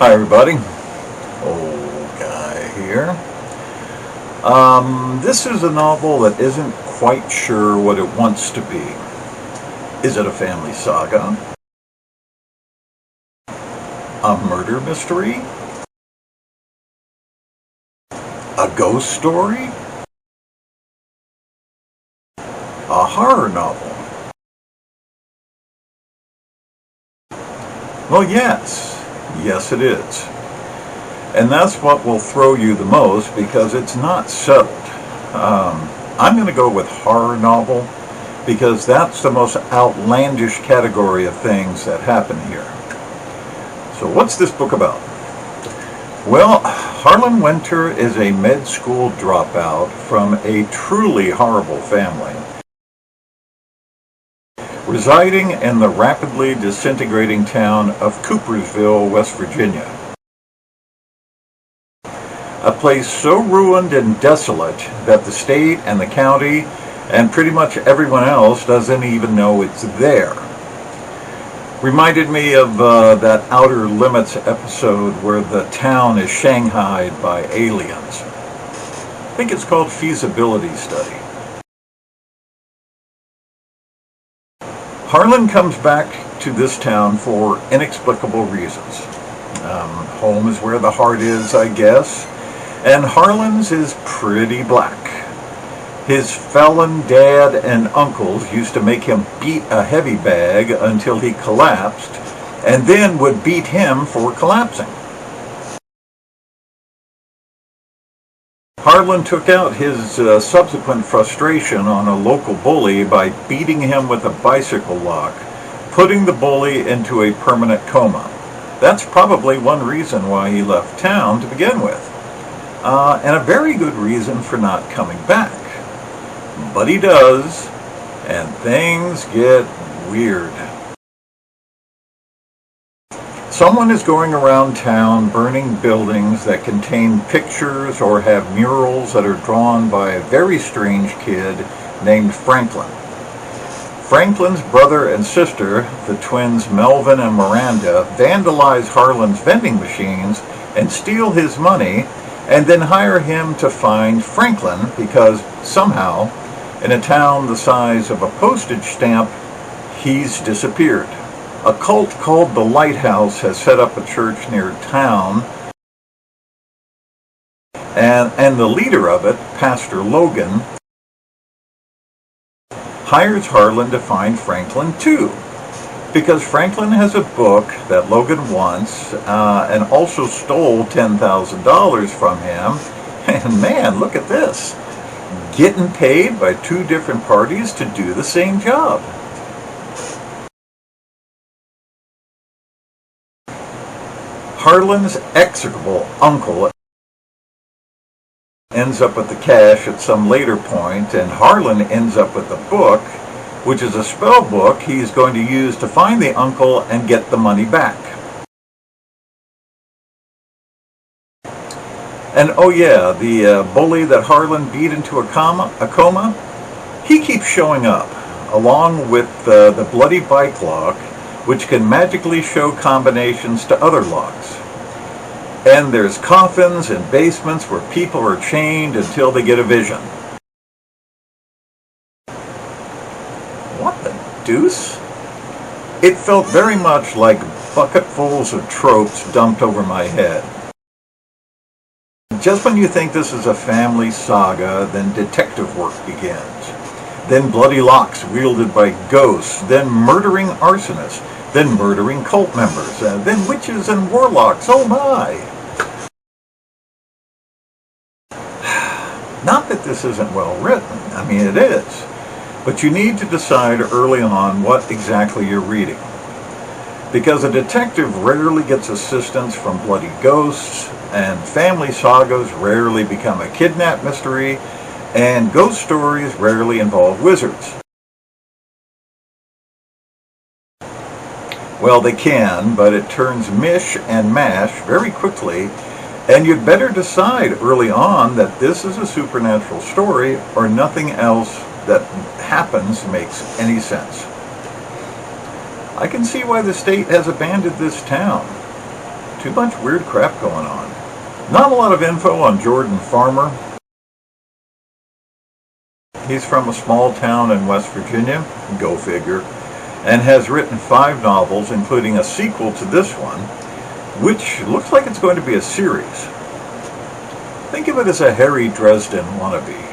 Hi everybody, old guy here. This is a novel that isn't quite sure what it wants to be. Is it a family saga? A murder mystery? A ghost story? A horror novel? Well, yes it is. And that's what will throw you the most because it's not settled. I'm going to go with horror novel because that's the most outlandish category of things that happen here. So what's this book about? Well, Harlan Winter is a med school dropout from a truly horrible family, residing in the rapidly disintegrating town of Coopersville, West Virginia. A place so ruined and desolate that the state and the county and pretty much everyone else doesn't even know it's there. Reminded me of that Outer Limits episode where the town is shanghaied by aliens. I think it's called Feasibility Study. Harlan comes back to this town for inexplicable reasons. Home is where the heart is, I guess, and Harlan's is pretty black. His felon dad and uncles used to make him beat a heavy bag until he collapsed, and then would beat him for collapsing. Harlan took out his subsequent frustration on a local bully by beating him with a bicycle lock, putting the bully into a permanent coma. That's probably one reason why he left town to begin with, and a very good reason for not coming back. But he does, and things get weird. Someone is going around town burning buildings that contain pictures or have murals that are drawn by a very strange kid named Franklin. Franklin's brother and sister, the twins Melvin and Miranda, vandalize Harlan's vending machines and steal his money, and then hire him to find Franklin because somehow, in a town the size of a postage stamp, he's disappeared. A cult called the Lighthouse has set up a church near town, and the leader of it, Pastor Logan, hires Harlan to find Franklin too, because Franklin has a book that Logan wants and also stole $10,000 from him. And man, look at this. Getting paid by two different parties to do the same job. Harlan's execrable uncle ends up with the cash at some later point, and Harlan ends up with the book, which is a spell book he's going to use to find the uncle and get the money back. And oh yeah, the bully that Harlan beat into a coma, he keeps showing up, along with the bloody bike lock, which can magically show combinations to other locks. And there's coffins and basements where people are chained until they get a vision. What the deuce? It felt very much like bucketfuls of tropes dumped over my head. Just when you think this is a family saga, then detective work begins. Then bloody locks wielded by ghosts, then murdering arsonists, then murdering cult members, then witches and warlocks, oh my! Not that this isn't well written, I mean it is, but you need to decide early on what exactly you're reading. Because a detective rarely gets assistance from bloody ghosts, and family sagas rarely become a kidnap mystery, and ghost stories rarely involve wizards. Well, they can, but it turns mish and mash very quickly, and you'd better decide early on that this is a supernatural story or nothing else that happens makes any sense. I can see why the state has abandoned this town. too much weird crap going on. Not a lot of info on Jordan Farmer. He's from a small town in West Virginia, go figure, and has written 5 novels, including a sequel to this one, which looks like it's going to be a series. Think of it as a Harry Dresden wannabe.